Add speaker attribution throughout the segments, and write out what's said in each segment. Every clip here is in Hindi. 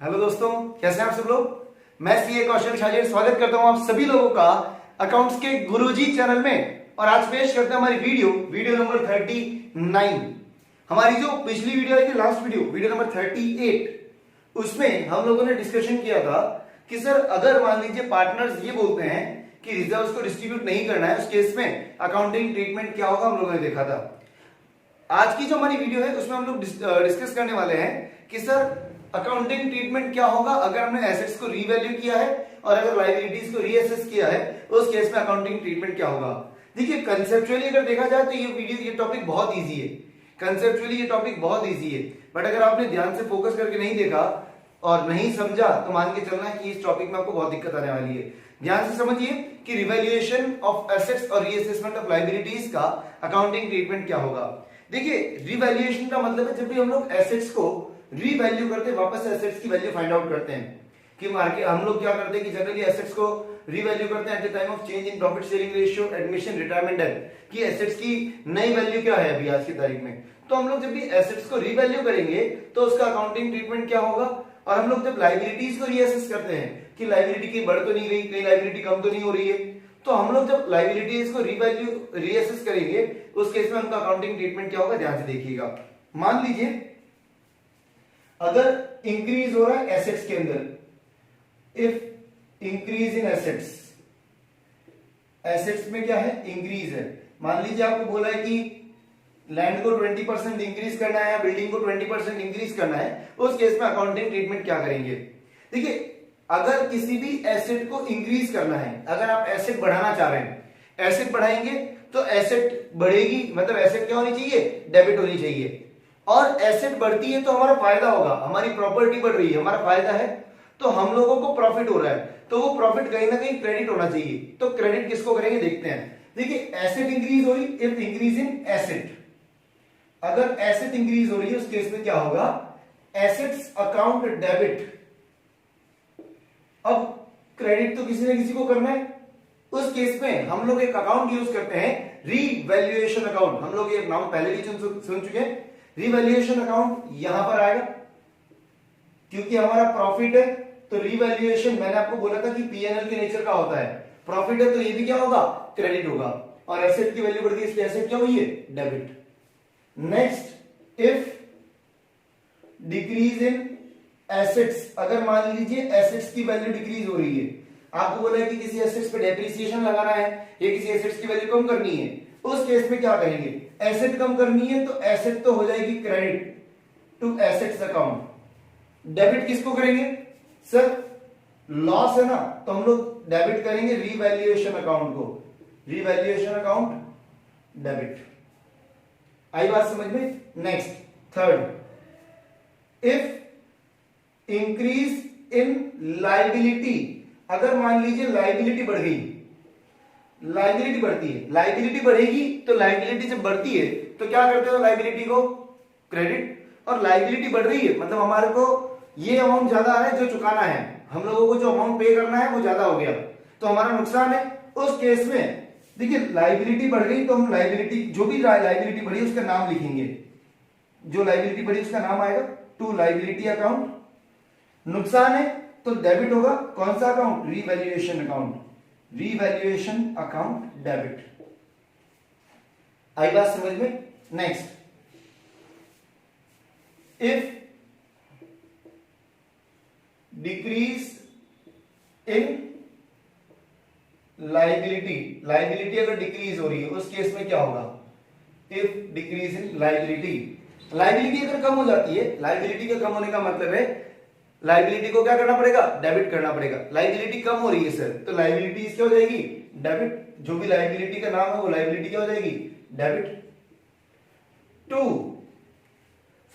Speaker 1: हेलो दोस्तों, कैसे हैं आप सब लोग। मैं सीए कौशल शाजिर स्वागत करता हूं आप सभी लोगों का अकाउंट्स के गुरुजी चैनल में। और आज पेश करते हैं हमारी वीडियो नंबर 39। हमारी जो पिछली वीडियो आई थी, लास्ट वीडियो नंबर 38, उसमें हम लोगों ने डिस्कशन किया था कि सर अगर मान लीजिए पार्टनर्स ये बोलते हैं कि रिजर्व्स को डिस्ट्रीब्यूट नहीं करना है, उस केस में अकाउंटिंग ट्रीटमेंट क्या होगा, हम लोगों ने देखा था। आज की जो हमारी वीडियो है उसमें हम लोग डिस्कस करने वाले हैं कि सर अकाउंटिंग ट्रीटमेंट क्या होगा अगर हमने एसेट्स को रीवैल्यू किया है और अगर लायबिलिटीज को रीअसेस किया है, उस केस में अकाउंटिंग ट्रीटमेंट क्या होगा। देखिए कंसेप्चुअली अगर देखा जाए तो ये टॉपिक बहुत इजी है। कंसेप्चुअली ये टॉपिक बहुत इजी है, बट अगर आपने ध्यान से फोकस करके नहीं देखा और नहीं समझा तो मान के चलना कि इस टॉपिक में आपको बहुत दिक्कत आने वाली है। ध्यान से समझिए कि रिवैल्यूएशन ऑफ एसेट्स और रीअसेसमेंट ऑफ लायबिलिटीज का अकाउंटिंग ट्रीटमेंट क्या होगा। देखिए रिवैल्यूएशन का मतलब है जब भी हम लोग एसेट्स को रीवैल्यू करते हैं, वापस एसेट्स की वैल्यू फाइंड आउट करते हैं कि मार्केट हम लोग क्या करते हैं कि जनरली एसेट्स को रीवैल्यू करते हैं at the time of change in profit sharing ratio, admission, retirement death, कि एसेट्स की नई वैल्यू क्या है अभी आज की तारीख में। तो हम लोग जब भी एसेट्स को रीवैल्यू करेंगे तो उसका अकाउंटिंग ट्रीटमेंट क्या होगा। और हम लोग जब लायबिलिटीज को रीअसेस करते हैं कि लायबिलिटी की बढ़ तो नहीं रही, कहीं लायबिलिटी कम तो नहीं हो रही है, तो हम लोग जब लायबिलिटीज को रीवैल्यू रीअसेस करेंगे उस केस में उनका अकाउंटिंग ट्रीटमेंट क्या होगा, ध्यान से देखिएगा। मान लीजिए अगर इंक्रीज हो रहा है एसेट्स के अंदर, if increase in assets, assets में क्या है, इंक्रीज है। मान लीजिए आपको बोला है कि लैंड को 20% इंक्रीज करना है, बिल्डिंग को 20% इंक्रीज करना है, उस केस में अकाउंटिंग ट्रीटमेंट क्या करेंगे। देखिए अगर किसी भी एसेट को इंक्रीज करना है, अगर आप एसेट बढ़ाना चाह रहे हैं, एसेट बढ़ाएंगे तो एसेट बढ़ेगी, मतलब एसेट क्या होनी चाहिए, डेबिट होनी चाहिए। और एसेट बढ़ती है तो हमारा फायदा होगा, हमारी प्रॉपर्टी बढ़ रही है, हमारा फायदा है, तो हम लोगों को प्रॉफिट हो रहा है, तो वो प्रॉफिट कहीं ना कहीं क्रेडिट होना चाहिए। तो क्रेडिट किसको करेंगे देखते हैं। देखिए एसेट इंक्रीज हो रही, इफ इंक्रीज इन एसेट, अगर एसेट इंक्रीज हो रही है उस केस में क्या होगा, एसेट्स अकाउंट डेबिट। अब क्रेडिट तो किसी ना किसी को करना है, उस केस में हम लोग एक अकाउंट यूज करते हैं, रीवैल्यूएशन अकाउंट। हम लोग ये नाम पहले भी सुन चुके हैं। रीवैल्यूएशन अकाउंट यहां पर आएगा क्योंकि हमारा प्रॉफिट है, तो रीवैल्यूएशन मैंने आपको बोला था कि पीएनएल के नेचर का होता है, प्रॉफिट है तो ये भी क्या होगा, क्रेडिट होगा। और एसेट की वैल्यू बढ़ गई इसलिए एसेट क्या हुई है, debit. Next, if decrease in assets, अगर मान लीजिए एसेट्स की वैल्यू डिक्रीज हो रही है, आपको बोला है कि किसी एसेट्स पे डेप्रिसिएशन लगाना है या किसी एसेट्स की वैल्यू कम करनी है, उस केस में क्या करेंगे, एसेट कम करनी है तो एसेट तो हो जाएगी credit to assets account, debit किसको करेंगे, सर लॉस है ना, तो हम लोग डेबिट करेंगे रीवैल्यूएशन अकाउंट को, रीवैल्यूएशन अकाउंट डेबिट। आई बात समझ में। Next, third, if increase in liability, अगर मान लीजिए लायबिलिटी बढ़ गई, लायबिलिटी बढ़ती है, लायबिलिटी बढ़ेगी तो लायबिलिटी जब बढ़ती है तो क्या करते हो, लायबिलिटी को क्रेडिट। और लायबिलिटी बढ़ रही है मतलब हमारे को ये अमाउंट ज्यादा आ रहा है जो चुकाना है, हम लोगों को जो अमाउंट पे करना है वो ज्यादा हो गया तो हमारा नुकसान है। उस केस में देखिए लायबिलिटी बढ़ गई तो हम लायबिलिटी, जो भी लायबिलिटी बढ़ी उसका नाम लिखेंगे, जो लायबिलिटी बढ़ी उसका नाम आएगा टू लायबिलिटी अकाउंट। नुकसान है तो डेबिट होगा, कौन सा account, revaluation account, revaluation account debit. आई बात समझ में। Next, if decrease in liability, liability अगर डिक्रीज हो रही है उस केस में क्या होगा, if decrease in liability, liability अगर कम हो जाती है, लायबिलिटी के कम होने का मतलब है लायबिलिटी को क्या करना पड़ेगा, डेबिट करना पड़ेगा। लायबिलिटी कम हो रही है सर, तो लायबिलिटी क्या हो जाएगी, डेबिट, जो भी लायबिलिटी का नाम है वो लायबिलिटी क्या हो जाएगी, डेबिट। टू,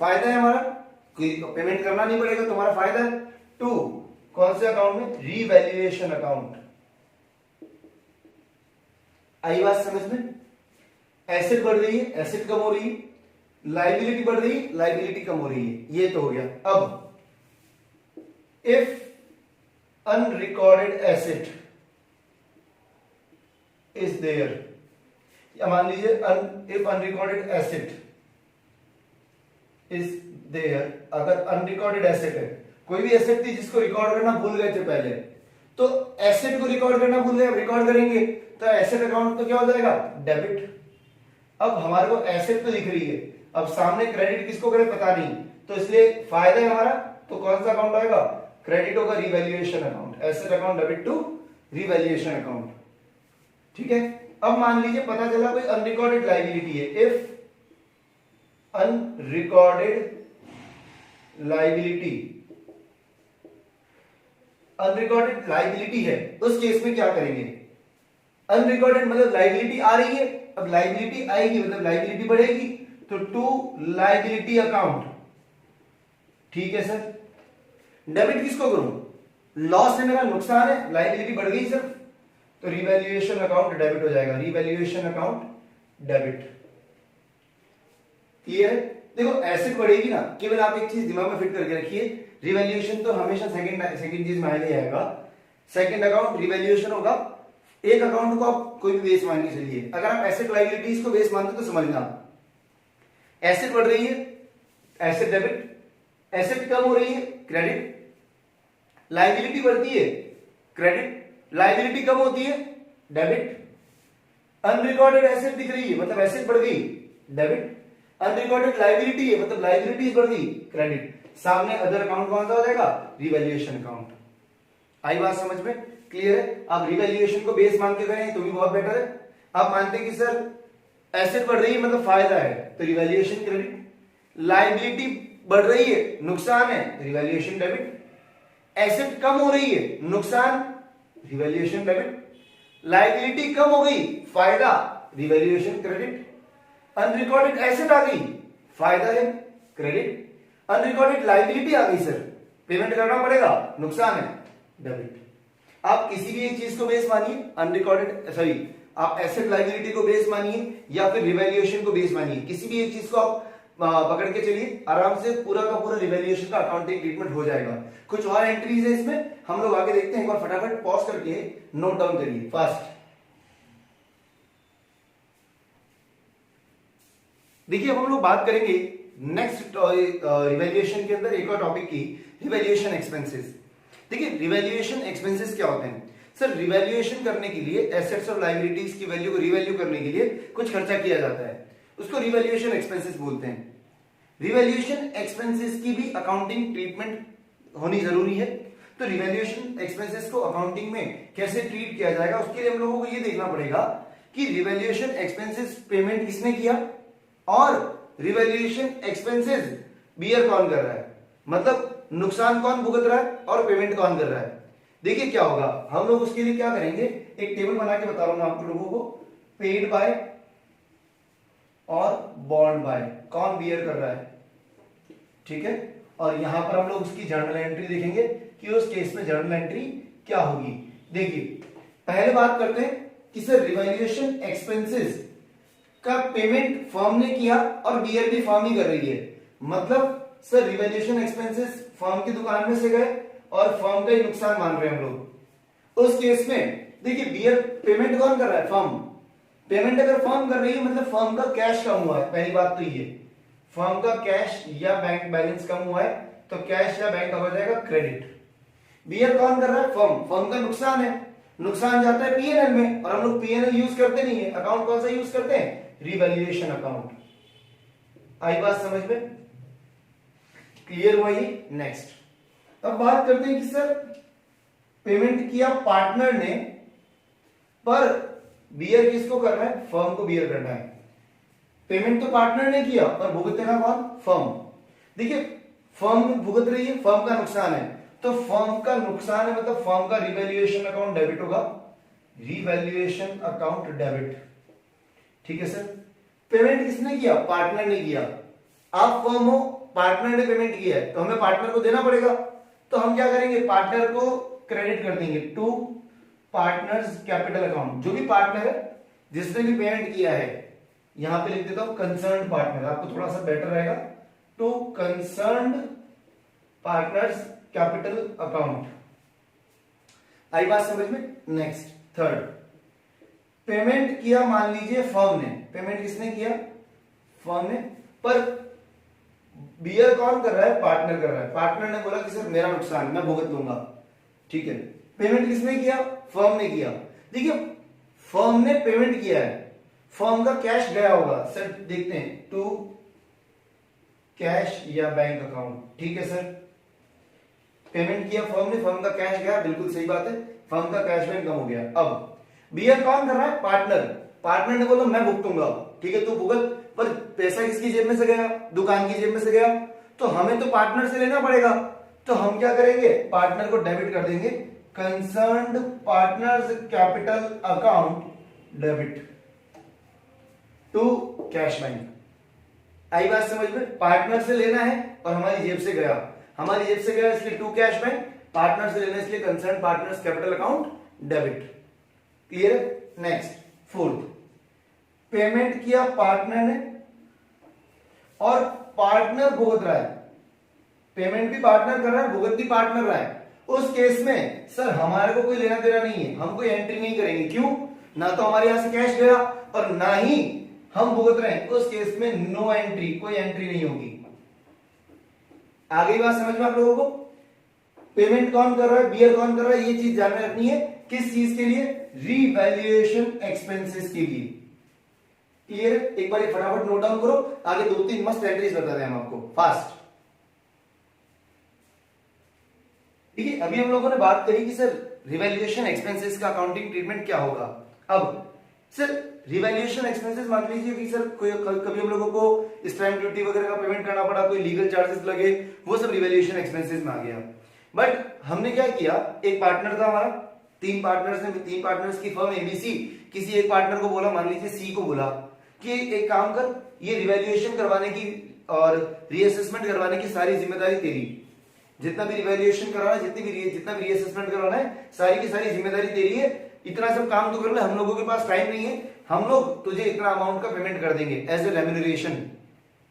Speaker 1: फायदा है हमारा, कोई पेमेंट करना नहीं पड़ेगा तो हमारा फायदा है। टू, कौन से अकाउंट में, रीवैल्यूएशन अकाउंट। आई बात समझ में। एसेट बढ़ रही है, एसेट कम हो रही है, लायबिलिटी बढ़ रही है, लायबिलिटी कम हो रही है, ये तो हो गया। अब if unrecorded asset is there, या मान लीजिए if unrecorded asset is there, अगर अनरिकॉर्डेड एसेट है, कोई भी एसेट थी जिसको रिकॉर्ड करना भूल गए थे पहले, तो एसेट को रिकॉर्ड करना भूल गए, रिकॉर्ड करेंगे तो एसेट अकाउंट तो क्या हो जाएगा, डेबिट। अब हमारे को एसेट तो दिख रही है, अब सामने क्रेडिट किसको करे पता नहीं, तो इसलिए फायदा है हमारा, तो कौन सा अकाउंट आएगा, क्रेडिट होगा, revaluation account, asset account debit to revaluation account. ठीक है, अब मान लीजिए पता चला कोई अनरिकॉर्डेड लायबिलिटी है, if unrecorded liability, unrecorded liability है, उस केस में क्या करेंगे, अनरिकॉर्डेड मतलब लायबिलिटी आ रही है, अब लायबिलिटी आएगी मतलब लायबिलिटी बढ़ेगी, तो टू लायबिलिटी अकाउंट। ठीक है सर, डेबिट किसको करूं, लॉस है मेरा, नुकसान है, लायबिलिटी बढ़ गई सर, तो रिवैल्यूएशन अकाउंट डेबिट हो जाएगा, रिवैल्यूएशन अकाउंट डेबिट। क्लियर है, देखो एसेट बढ़ेगी ना, केवल आप एक चीज दिमाग में फिट करके रखिए, रिवैल्यूएशन तो हमेशा सेकंड चीज में आएगा, सेकंड अकाउंट रिवैल्यूएशन होगा। एक अकाउंट को आप कोई भी बेस मान के चलिए, अगर आप एसेट लायबिलिटीज को बेस मानते तो समझना, एसेट बढ़ रही है, एसेट डेबिट, एसेट कम हो रही है, क्रेडिट, लायबिलिटी बढ़ती है, क्रेडिट, लायबिलिटी कम होती है, डेबिट, अनरिकॉर्डेड एसेट दिख रही है मतलब एसेट बढ़ गई, डेबिट, अनरिकॉर्डेड लायबिलिटी है मतलब लायबिलिटीज बढ़ गई, क्रेडिट, सामने अदर अकाउंट कौन सा हो जाएगा, रिवैल्यूएशन अकाउंट। आई बात समझ में, क्लियर है। आप रिवैल्यूएशन को बेस मान के करें तो भी बहुत बेटर है। आप मानते हैं कि सर एसेट बढ़ रही है मतलब फायदा है, तो रिवैल्यूएशन क्रेडिट, लायबिलिटी बढ़ रही है नुकसान है, रिवैल्यूएशन डेबिट, एसेट कम हो रही है नुकसान, रिवैल्यूएशन डेबिट, लायबिलिटी कम हो गई फायदा, रिवैल्यूएशन क्रेडिट, अनरिकॉर्डेड एसेट आ गई फायदा है, क्रेडिट, अनरिकॉर्डेड लायबिलिटी आ गई सर, पेमेंट करना पड़ेगा, नुकसान है, डेबिट। आप किसी भी एक चीज को बेस मानिए, अनरिकॉर्डेड सॉरी आप एसेट लायबिलिटी को बेस मानिए या फिर रिवैल्यूएशन को बेस मानिए, किसी भी एक चीज को आप पकड़ के चलिए, आराम से पूरा का पूरा रिवैल्यूएशन का अकाउंटिंग ट्रीटमेंट हो जाएगा। कुछ और एंट्रीज है इसमें, हम लोग आगे देखते हैं, एक बार फटाफट पॉज करके नोट डाउन करिए फास्ट। देखिए अब हम लोग बात करेंगे नेक्स्ट रिवैल्यूएशन के अंदर एक और टॉपिक की, रिवैल्यूएशन एक्सपेंसेस। देखिए रिवैल्यूएशन एक्सपेंसेस क्या होते हैं सर, रिवैल्यूएशन करने के लिए एसेट्स और लायबिलिटीज की वैल्यू को रिवैल्यू करने के लिए कुछ खर्चा किया जाता है, उसको रिवैल्यूएशन एक्सपेंसेस बोलते हैं। रिवैल्यूएशन एक्सपेंसेस की भी अकाउंटिंग ट्रीटमेंट होनी जरूरी है, तो रिवैल्यूएशन एक्सपेंसेस को अकाउंटिंग में कैसे ट्रीट किया जाएगा उसके लिए हम लोगों को ये देखना पड़ेगा कि रिवैल्यूएशन एक्सपेंसेस पेमेंट किसने किया और रिवैल्यूएशन एक्सपेंसेस बियर कौन कर रहा है, मतलब नुकसान कौन भुगत रहा है और पेमेंट कौन कर रहा है। देखिए क्या होगा, हम लोग उसके लिए क्या करेंगे, एक टेबल बना के बता रहा हूं आप लोगों को, पेड बाय और बॉन्ड बाय कौन बियर कर रहा है, ठीक है। और यहां पर हम लोग उसकी जर्नल एंट्री देखेंगे कि उस केस में जर्नल एंट्री क्या होगी। देखिए पहले बात करते हैं कि सर रिवैल्यूएशन एक्सपेंसेस का पेमेंट फर्म ने किया और बियर भी फर्म ही कर रही है, मतलब सर रिवैल्यूएशन एक्सपेंसेस फर्म की दुकान में से गए और फर्म का ही नुकसान मान रहे हैं हम लोग। उस केस में देखिए बियर पेमेंट कौन कर रहा है, फर्म। पेमेंट अगर फर्म कर रही है मतलब फर्म का कैश कम हुआ है, पहली बात तो ये, फर्म का कैश या बैंक बैलेंस कम हुआ है तो कैश या बैंक हो जाएगा क्रेडिट। बियर कौन कर रहा है, फर्म। फर्म का नुकसान है, नुकसान जाता है पीएनएल में और हम लोग पीएनएल यूज करते नहीं है, अकाउंट कौन सा यूज करते हैं, रिवैल्यूएशन अकाउंट। आई बात समझ में, क्लियर हुआ ये। नेक्स्ट अब बात करते हैं कि सर पेमेंट किया पार्टनर ने पर बियर किसको करना है, फर्म को बियर करना है। पेमेंट तो पार्टनर ने किया पर भुगतेगा कौन, फर्म। देखिए फर्म भुगत रही है, फर्म का नुकसान है, तो फर्म का नुकसान है मतलब फर्म का रिवैल्यूएशन अकाउंट डेबिट होगा, रिवैल्यूएशन अकाउंट डेबिट, ठीक है सर। पेमेंट किसने किया, पार्टनर ने किया। आप फर्म हो, पार्टनर ने पेमेंट किया है तो हमें पार्टनर को देना पड़ेगा, तो हम क्या करेंगे, पार्टनर को क्रेडिट कर देंगे टू पार्टनर्स कैपिटल अकाउंट। जो भी पार्टनर है जिसने भी पेमेंट किया है, यहां पे लिख देता हूं कंसर्न्ड पार्टनर, आपको थोड़ा सा बेटर रहेगा, to concerned partners capital account. आई बात समझ में। नेक्स्ट थर्ड, पेमेंट किया मान लीजिए फर्म ने, पेमेंट किसने किया, फर्म ने, पर बियर कौन कर रहा है? पार्टनर कर रहा है। पार्टनर ने बोला कि सर मेरा नुकसान मैं भुगत लूंगा, ठीक है। पेमेंट किसने किया? फर्म ने किया। देखिए फर्म ने पेमेंट किया है, फर्म का कैश गया होगा सर, देखते हैं टू कैश या बैंक अकाउंट, ठीक है सर। पेमेंट किया फर्म ने, फर्म का कैश गया, बिल्कुल सही बात है, फर्म का कैश बैंक कम हो गया। अब बियर कौन कर रहा है? पार्टनर। पार्टनर ने बोला मैं भुगतूंगा, ठीक है तू भुगत, पर पैसा किसकी जेब में से गया? दुकान की जेब में से गया, तो हमें तो पार्टनर से लेना पड़ेगा। तो हम क्या करेंगे? पार्टनर को डेबिट कर देंगे, concerned partners capital account debit to cash bank. आई बात समझ में? पार्टनर से लेना है और हमारी जेब से गया, हमारी जेब से गया इसलिए टू कैश बैंक, पार्टनर से लेना इसलिए concern partners capital account debit. Clear? Next fourth, payment किया पार्टनर ने और पार्टनर भुगत रहा है, पेमेंट भी पार्टनर कर रहा है, भुगत भी पार्टनर रहा है। उस केस में सर हमारे को कोई लेना देना नहीं है, हम कोई एंट्री नहीं करेंगे। क्यों? ना तो हमारे यहां से कैश गया और ना ही हम भुगत रहे हैं, उस केस में नो एंट्री, कोई एंट्री नहीं होगी। आगे बात समझ में आप लोगों को? पेमेंट कौन कर रहा है? बियर कौन कर रहा है? ये चीज ध्यान में रखनी है। किस चीज के लिए? रीवैल्यूएशन एक्सपेंसेस के लिए। क्लियर? एक बार फटाफट नोट डाउन करो, आगे 2-3 मस्त एंट्रीज बता दें हम आपको फास्ट। ठीक है, अभी हम लोगों ने बात करी कि सर रिवैल्यूएशन एक्सपेंसेस का अकाउंटिंग ट्रीटमेंट क्या होगा। अब सर रिवैल्यूएशन एक्सपेंसेस मान लीजिए कि सर कोई कभी हम लोगों को स्टैंप ड्यूटी वगैरह का पेमेंट करना पड़ा, कोई लीगल चार्जेस लगे, वो सब रिवैल्यूएशन एक्सपेंसेस में आ गया। बट हमने क्या किया, एक पार्टनर था हमारा, 3 पार्टनर्स की फर्म एबीसी, किसी एक पार्टनर को बोला, मान लीजिए सी को बोला कि एक काम कर, ये रिवैल्यूएशन करवाने की और रीअसेसमेंट करवाने की सारी जिम्मेदारी तेरी, जितना भी रिवैल्यूएशन करवाना है, जितना भी रीअसेसमेंट करवाना है, सारी की सारी जिम्मेदारी तेरी है, इतना सब काम तो कर ले, हम लोगों के पास टाइम नहीं है, हम लोग तुझे इतना अमाउंट का पेमेंट कर देंगे एज ए रेम्यूनरेशन,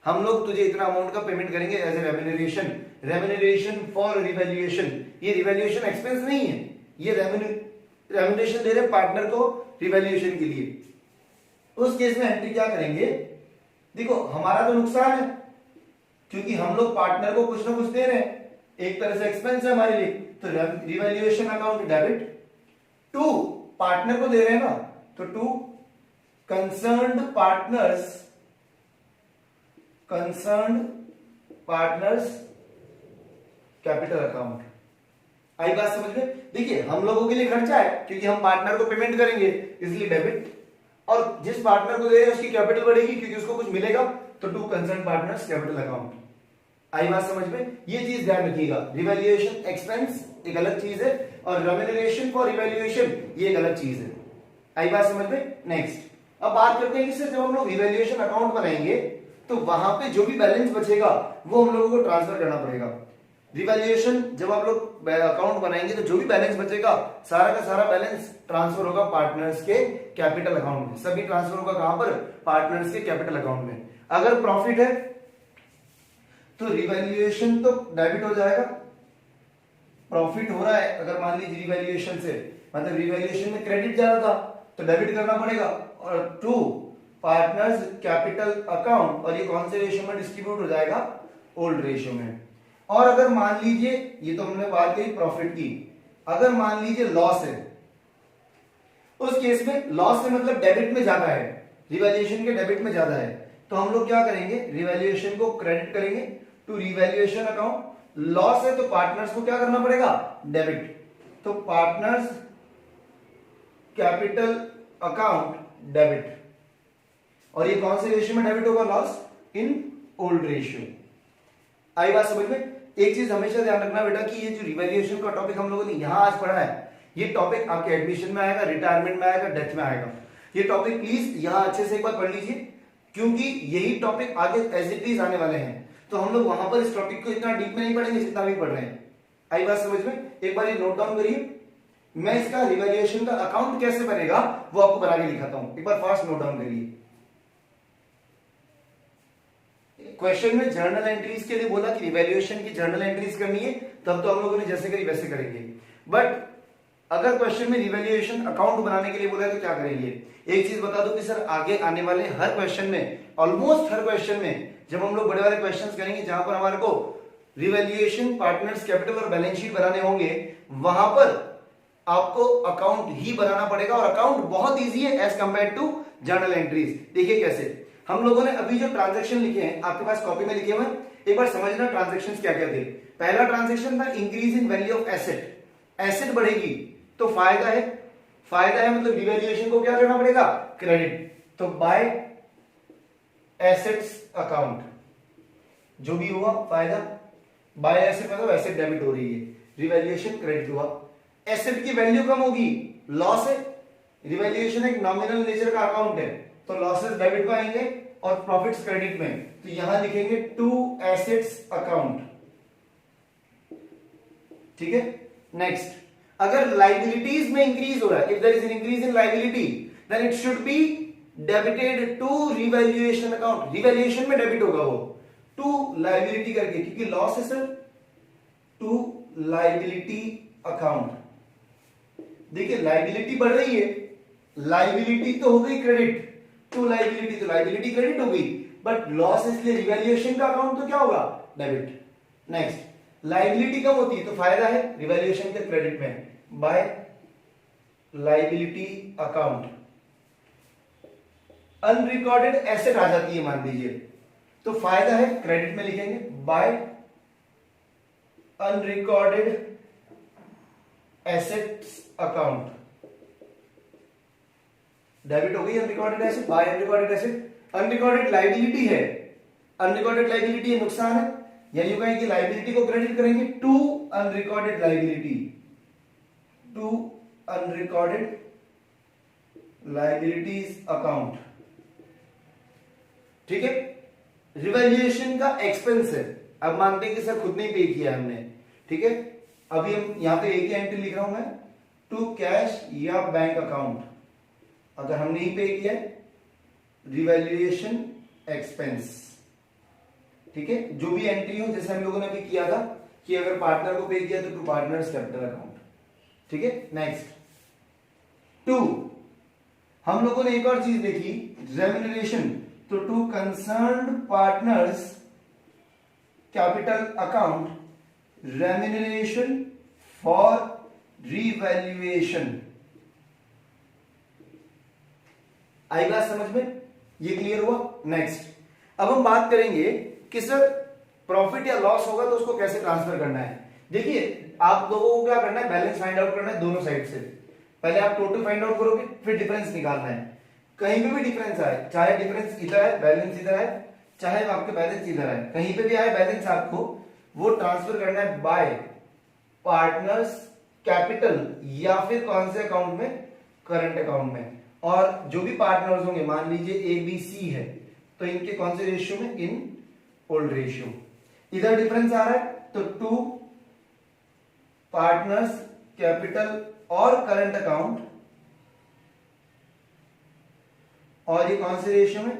Speaker 1: हम लोग तुझे इतना अमाउंट का पेमेंट करेंगे as a remuneration for revaluation. ये रिवैल्यूएशन एक्सपेंस नहीं है, ये रेम्यूनरेशन दे रहे पार्टनर को रिवैल्यूएशन के लिए। उस केस में एंट्री क्या करेंगे? देखो हमारा तो नुकसान है क्योंकि हम लोग पार्टनर को कुछ ना कुछ दे रहे हैं, एक तरह से एक्सपेंस है हमारे लिए, तो revaluation account debit to partner को दे रहे हैं ना, तो to concerned partners capital account. आई बात समझ में? देखिए हम लोगों के लिए खर्चा है क्योंकि हम पार्टनर को पेमेंट करेंगे इसलिए डेबिट, और जिस पार्टनर को दे रहे हैं उसकी कैपिटल बढ़ेगी क्योंकि उसको कुछ मिलेगा, तो to concern partners capital account. आई बात समझ में? ये चीज ध्यान रखिएगा, रिवैल्यूएशन एक्सपेंस एक अलग चीज है और रेम्यूनरेशन फॉर रिवैल्यूएशन ये एक अलग चीज है। आई बात समझ में? नेक्स्ट अब बात करते हैं कि सर जब हम लोग रिवैल्यूएशन अकाउंट बनाएंगे तो वहां पे जो भी बैलेंस बचेगा वो हम लोगों को ट्रांसफर करना पड़ेगा। रिवैल्यूएशन जब आप लोग अकाउंट बनाएंगे तो जो भी बैलेंस बचेगा सारा का सारा बैलेंस ट्रांसफर होगा पार्टनर्स के कैपिटल अकाउंट में। सभी ट्रांसफर होगा कहां पर? पार्टनर्स के कैपिटल अकाउंट में। अगर प्रॉफिट है तो रिवैल्यूएशन तो डेबिट हो जाएगा, प्रॉफिट हो रहा है अगर मान लीजिए रिवैल्यूएशन से, मतलब रिवैल्यूएशन में क्रेडिट जा रहा था तो डेबिट करना पड़ेगा, और टू पार्टनर्स कैपिटल अकाउंट, और ये कौन से रेशियो में डिस्ट्रीब्यूट हो जाएगा? ओल्ड रेशियो में। और अगर मान लीजिए, ये तो हमने बात करी प्रॉफिट की, अगर मान लीजिए लॉस है, उस केस में लॉस से मतलब डेबिट में ज्यादा है, रिवैल्यूएशन के डेबिट में ज्यादा है, तो हम लोग क्या करेंगे? रिवैल्यूएशन को क्रेडिट करेंगे टू रिवैल्यूएशन अकाउंट। लॉस है तो पार्टनर्स को क्या करना पड़ेगा? डेबिट, तो पार्टनर्स कैपिटल अकाउंट डेबिट। और ये कौन से रेशियो में डेबिट होगा? Loss in old ratio. आई बात समझ में? एक चीज हमेशा ध्यान रखना बेटा कि ये जो रिवैल्यूएशन का टॉपिक हम लोगों ने यहां आज पढ़ा है, ये टॉपिक आपके एडमिशन में आएगा, रिटायरमेंट में आएगा, डेथ में आएगा। ये टॉपिक प्लीज यहां अच्छे से एक बार पढ़ लीजिए क्योंकि यही टॉपिक आगे एज इट इज आने वाले हैं, तो हम लोग वहां पर इस टॉपिक को इतना डीप में नहीं पढ़ेंगे जितना भी पढ़ रहे हैं। आई बात समझ में? एक बार ये नोट डाउन करिए, मैं इसका रिवैल्यूएशन का अकाउंट कैसे बनेगा वो आपको बना के दिखाता हूं, एक बार फास्ट नोट डाउन करिए। क्वेश्चन में जर्नल एंट्रीज के लिए बोला कि रिवैल्यूएशन की जर्नल एंट्रीज करनी है, तब तो हम लोगों ने जैसे करी वैसे करेंगे। बट अगर क्वेश्चन में रिवैल्यूएशन अकाउंट बनाने के लिए बोला है तो क्या करेंगे? एक चीज बता दो कि सर आगे आने वाले हर क्वेश्चन में, ऑलमोस्ट हर क्वेश्चन में जब हम लोग बड़े वाले क्वेश्चंस करेंगे जहां पर हमारे को रिवैल्यूएशन, पार्टनर्स कैपिटल और बैलेंस शीट बनाने होंगे, वहां पर आपको अकाउंट ही बनाना पड़ेगा और अकाउंट बहुत इजी है as compare to journal entries. देखिए कैसे, हम लोगों ने अभी जो ट्रांजैक्शन लिखे हैं आपके पास कॉपी में लिखे हुए हैं, एक बार समझना ट्रांजैक्शंस क्या क्या थे। पहला ट्रांजैक्शन था increase in value of asset, asset बढ़ेगी तो फायदा है, फायदा है मतलब रिवैल्यूएशन को क्या करना पड़ेगा, क्रेडिट। तो बाय एसेट्स अकाउंट जो भी हुआ फायदा, बाय एसेट मतलब एसेट डेबिट हो रही है, रिवैल्यूएशन क्रेडिट हुआ। एसेट की वैल्यू कम होगी, लॉस है, रिवैल्यूएशन एक नॉमिनल नेचर का अकाउंट है तो लॉसेस डेबिट में आएंगे और प्रॉफिट्स क्रेडिट में, तो यहां लिखेंगे टू एसेट्स अकाउंट। ठीक है, नेक्स्ट, अगर लाइबिलिटीज में इंक्रीज हो रहा है, if there is an increase in liability then it should be debited to revaluation account, revaluation में डेबिट होगा वो टू लाइबिलिटी करके, क्योंकि लॉस है सर, टू लाइबिलिटी अकाउंट। देखिए लाइबिलिटी बढ़ रही है, लाइबिलिटी तो हो गई क्रेडिट, टू लाइबिलिटी तो लाइबिलिटी क्रेडिट हो गई, बट लॉस इसलिए रिवैल्यूएशन का अकाउंट तो क्या होगा, डेबिट। नेक्स्ट, लाइबिलिटी कम होती है तो फायदा है रिवैल्यूएशन के क्रेडिट में, by liability account. Unrecorded asset आ जाती है मान लीजिए, तो फायदा है क्रेडिट में लिखेंगे, by unrecorded assets account. Debit हो गई unrecorded asset, by unrecorded asset. Unrecorded liability है, अनरिकॉर्डेड लाइबिलिटी है, नुकसान है, यानी यूं कहें कि लाइबिलिटी को क्रेडिट करेंगे to unrecorded liability, to unrecorded liabilities account. ठीक है, रिवैल्यूएशन का एक्सपेंस है, अब मानते हैं कि सर खुद नहीं पे किया हमने, ठीक है, अभी हम यहां पे एक ही एंट्री लिख रहा हूं मैं, टू कैश या बैंक अकाउंट, अगर हमने ही पे किया रिवैल्यूएशन एक्सपेंस। ठीक है, जो भी एंट्री हो, जैसे हम लोगों ने अभी किया था कि अगर पार्टनर को पे किया तो टू पार्टनर्स कैपिटल अकाउंट। ठीक है, नेक्स्ट, टू, हम लोगों ने एक और चीज देखी, रेम्यूनरेशन, तो to concerned partners capital account remuneration for revaluation. आई बात समझ में, ये क्लियर हुआ। नेक्स्ट, अब हम बात करेंगे कि सर प्रॉफिट या लॉस होगा तो उसको कैसे ट्रांसफर करना है। देखिए आप लोगों को क्या करना है, बैलेंस फाइंड आउट करना है दोनों साइड से। पहले आप टोटल फाइंड आउट करोगे, फिर डिफरेंस निकालना है। कहीं पे भी डिफरेंस आए, चाहे डिफरेंस इधर है बैलेंस इधर है, चाहे आपके बैलेंस इधर है, कहीं पे भी आए बैलेंस, आपको वो ट्रांसफर करना है बाय पार्टनर्स कैपिटल या फिर कौन से अकाउंट में, करंट अकाउंट में। और जो भी पार्टनर्स होंगे, मान लीजिए ए बी सी है, तो इनके कौन से रेशियो में, इन ओल्ड रेशियो। इधर डिफरेंस आ रहा है तो टू पार्टनर्स कैपिटल और करंट अकाउंट, और ये कौन से रेशियो में,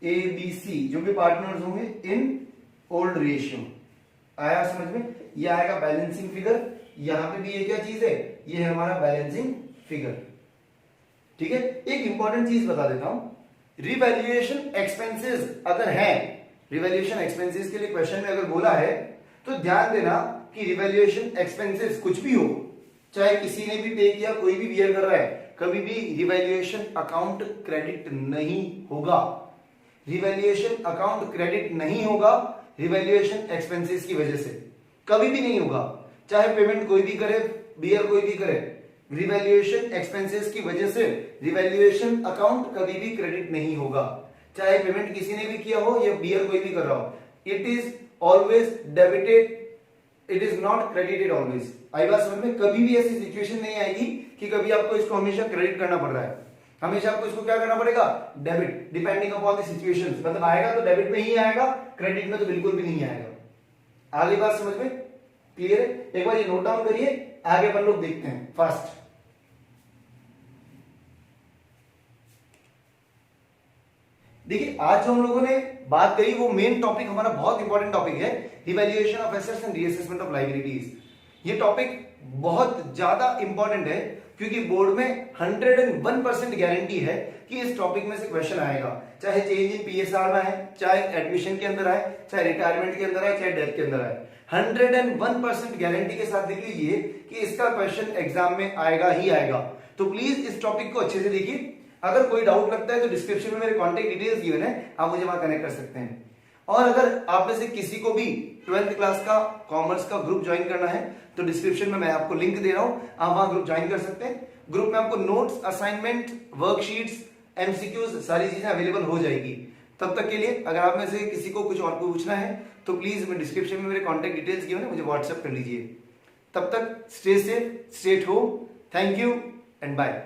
Speaker 1: ए बी सी, जो भी पार्टनर्स होंगे इन ओल्ड रेशियो। आया समझ में, ये आएगा बैलेंसिंग फिगर। यहां पे भी ये क्या चीज है, ये है हमारा बैलेंसिंग फिगर। ठीक है, एक इंपॉर्टेंट चीज बता देता हूं, रिवैल्यूएशन एक्सपेंसेस अगर है, रिवैल्यूएशन एक्सपेंसेस के लिए क्वेश्चन में अगर बोला है तो ध्यान देना कि रिवैल्यूएशन एक्सपेंसेस कुछ भी हो, चाहे किसी ने भी पे किया, कोई भी बियर कर रहा है, कभी भी रिवैल्यूएशन अकाउंट क्रेडिट नहीं होगा। रिवैल्यूएशन अकाउंट क्रेडिट नहीं होगा रिवैल्यूएशन एक्सपेंसेस की वजह से, कभी भी नहीं होगा। चाहे पेमेंट कोई भी करे, बियर कोई भी करे, रिवैल्यूएशन एक्सपेंसेस की वजह से रिवैल्यूएशन अकाउंट कभी भी क्रेडिट नहीं होगा। चाहे पेमेंट किसी ने भी किया हो या बियर कोई भी कर रहा हो, it is always debited, it is not credited always. आई बात समझ में, कभी भी ऐसी सिचुएशन नहीं आएगी कि कभी आपको इसको हमेशा क्रेडिट करना पड़ रहा है, हमेशा आपको इसको क्या करना पड़ेगा, debit, depending upon the situations. मतलब आएगा तो डेबिट में ही आएगा, क्रेडिट में तो बिल्कुल भी नहीं आएगा। आगे बात समझ में क्लियर है, एक बार ये नोट डाउन करिए, आगे अपन लोग देखते हैं। फर्स्ट, देखिए आज जो हम लोगों ने बात करी वो मेन टॉपिक हमारा बहुत इंपॉर्टेंट टॉपिक है, revaluation of assets and reassessment of liabilities. ये टॉपिक बहुत ज्यादा इंपॉर्टेंट है क्योंकि बोर्ड में 101% गारंटी है कि इस टॉपिक में से क्वेश्चन आएगा, चाहे चेंज इन पीएसआर में आए, चाहे एडमिशन के अंदर आए, चाहे रिटायरमेंट के अंदर आए, चाहे डेथ के अंदर आए। 101% गारंटी के साथ देख लीजिए कि इसका क्वेश्चन एग्जाम में आएगा ही आएगा। तो प्लीज इस टॉपिक को अच्छे से देखिए। अगर कोई डाउट लगता है तो डिस्क्रिप्शन में मेरे कॉन्टेक्ट डिटेल्स गिवन है, आप मुझे वहां कनेक्ट कर सकते हैं। और अगर आप में से किसी को भी 12th क्लास का कॉमर्स का ग्रुप ज्वाइन करना है तो डिस्क्रिप्शन में मैं आपको लिंक दे रहा हूं, आप वहां ग्रुप ज्वाइन कर सकते हैं। ग्रुप में आपको नोट्स, असाइनमेंट, वर्कशीट्स, एमसीक्यूज सारी चीजें अवेलेबल हो जाएगी। तब तक के लिए अगर आप में से किसी को कुछ और पूछना है तो प्लीज मैं डिस्क्रिप्शन में मेरे कॉन्टेक्ट डिटेल्स गिवन है, मुझे व्हाट्सएप कर लीजिए। तब तक stay safe, stay at home. Thank you and bye.